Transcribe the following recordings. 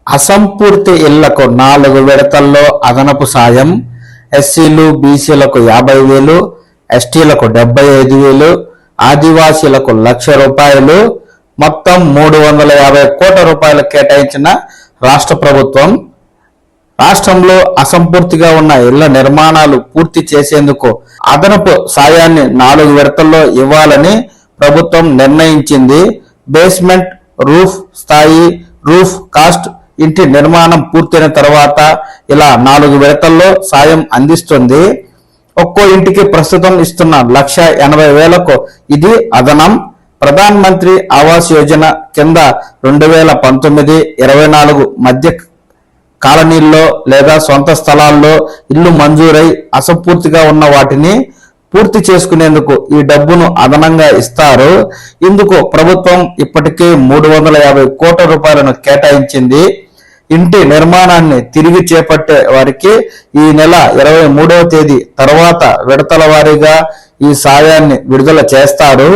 అసంపూర్తి ఇళ్లకు 4 విడతల్లో అదనపు సాయం. ఎస్సీలు బీసీలకు 50,000, ఎస్టీలకు 75,000, ఆదివాసీలకు ₹1,00,000, మొత్తం 350 కోట్ల రూపాయలు కేటాయించిన రాష్ట్ర ప్రభుత్వం రాష్ట్రంలో అసంపూర్తిగా ఉన్న ఇళ్ల నిర్మాణాలు పూర్తి చేసేందుకు అదనపు సాయాన్ని 4 విడతల్లో ఇవ్వాలని ప్రభుత్వం నిర్ణయించింది. బేస్మెంట్, రూఫ్ స్థాయి, రూఫ్ కాస్ట్ ఇంటి నిర్మాణం పూర్తయిన తర్వాత ఇలా 4 విడతల్లో సాయం అందిస్తుంది. ఒక్కో ఇంటికి ప్రస్తుతం ఇస్తున్న 1,80,000కు ఇది అదనం. ప్రధాన్ మంత్రి ఆవాస్ యోజన కింద 2019-24 మధ్య కాలనీల్లో లేదా సొంత స్థలాల్లో ఇల్లు మంజూరై అసంపూర్తిగా ఉన్న వాటిని పూర్తి చేసుకునేందుకు ఈ డబ్బును అదనంగా ఇస్తారు. ఇందుకు ప్రభుత్వం ఇప్పటికే 350 కోట్ల రూపాయలను కేటాయించింది. ఇంటి నిర్మాణాన్ని తిరిగి చేపట్టే వారికి ఈ నెల 23వ తేదీ తర్వాత విడతల వారీగా ఈ సాయాన్ని విడుదల చేస్తారు.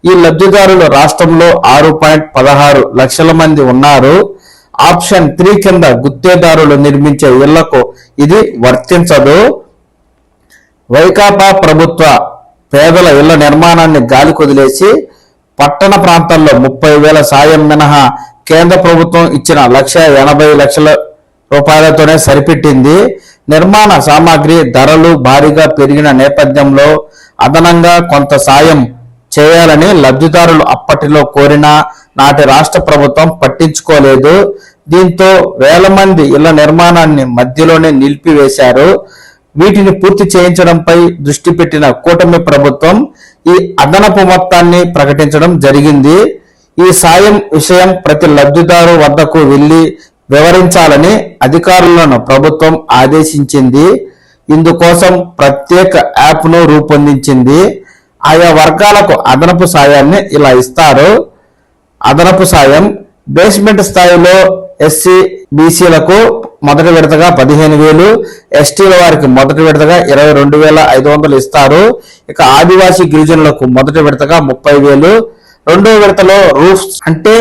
ఈ లబ్ధిదారులు రాష్ట్రంలో 6.16 లక్షల మంది ఉన్నారు. ఆప్షన్ 3 కింద గుత్తేదారులు నిర్మించే ఇళ్లకు ఇది వర్తించదు. వైకాపా ప్రభుత్వ పేదల ఇళ్ల నిర్మాణాన్ని గాలి కొదిలేసి పట్టణ ప్రాంతాల్లో 30,000 సాయం మినహా కేంద్ర ప్రభుత్వం ఇచ్చిన 1,80,000 రూపాయలతోనే సరిపెట్టింది. నిర్మాణ సామాగ్రి ధరలు భారీగా పెరిగిన నేపథ్యంలో అదనంగా కొంత సాయం చేయాలని లబ్ధిదారులు అప్పటిలో కోరినా నాటి రాష్ట్ర ప్రభుత్వం పట్టించుకోలేదు. దీంతో వేల మంది ఇళ్ల నిర్మాణాన్ని మధ్యలోనే నిలిపివేశారు. వీటిని పూర్తి చేయించడంపై దృష్టి పెట్టిన కూటమి ప్రభుత్వం ఈ అదనపు మొత్తాన్ని ప్రకటించడం జరిగింది. ఈ సాయం విషయం ప్రతి లబ్ధిదారు వద్దకు వెళ్లి వివరించాలని అధికారులను ప్రభుత్వం ఆదేశించింది. ఇందుకోసం ప్రత్యేక యాప్ను రూపొందించింది. ఆయా వర్గాలకు అదనపు సాయాన్ని ఇలా ఇస్తారు. అదనపు సాయం బేస్మెంట్ స్థాయిలో ఎస్సీ బీసీలకు మొదటి విడతగా 15,000, ఎస్టీల వారికి మొదటి విడతగా 22,500 ఇస్తారు. ఇక ఆదివాసీ గిరిజనులకు మొదటి విడతగా 30,000. రెండో విడతలో రూఫ్ అంటే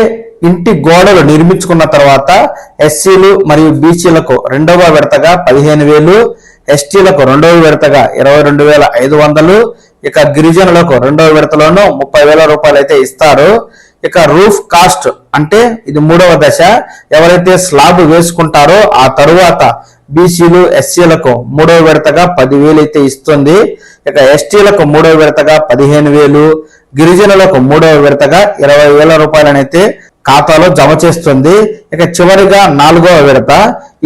ఇంటి గోడలు నిర్మించుకున్న తర్వాత ఎస్సీలు మరియు బీసీలకు రెండవ విడతగా 15,000, ఎస్టీలకు రెండవ విడతగా 22,500, ఇక గిరిజనులకు రెండవ విడతలోనూ 30,000 రూపాయలు అయితే ఇస్తారు. ఇక రూఫ్ కాస్ట్ అంటే ఇది 3వ దశ. ఎవరైతే స్లాబ్ వేసుకుంటారో ఆ తరువాత బీసీలు ఎస్సీలకు 3వ విడతగా 10,000 అయితే ఇస్తుంది. ఇక ఎస్టీలకు 3వ విడతగా 15,000, గిరిజనులకు 3వ విడతగా 20,000 రూపాయలనైతే ఖాతాలో జమ చేస్తుంది. ఇక చివరిగా 4వ విడత,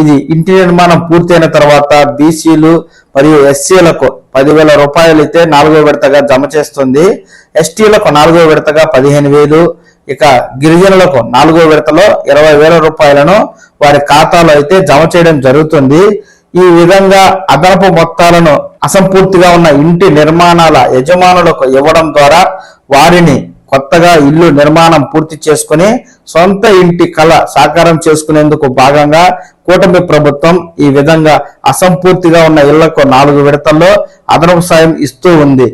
ఇది ఇంటి నిర్మాణం పూర్తయిన తర్వాత బీసీలు మరియు ఎస్సీలకు 10,000 రూపాయలు అయితే 4వ విడతగా జమ చేస్తుంది. ఎస్టీలకు 4వ విడతగా 15,000, ఇక గిరిజనులకు 4వ విడతలో 20,000 రూపాయలను వారి ఖాతాలో అయితే జమ చేయడం జరుగుతుంది. ఈ విధంగా అదనపు మొత్తాలను అసంపూర్తిగా ఉన్న ఇంటి నిర్మాణాల యజమానులకు ఇవ్వడం ద్వారా వారిని కొత్తగా ఇల్లు నిర్మాణం పూర్తి చేసుకుని సొంత ఇంటి కళ సాకారం చేసుకునేందుకు భాగంగా కూటమి ప్రభుత్వం ఈ విధంగా అసంపూర్తిగా ఉన్న ఇళ్లకు 4 విడతల్లో అదనపు సాయం ఇస్తూ ఉంది.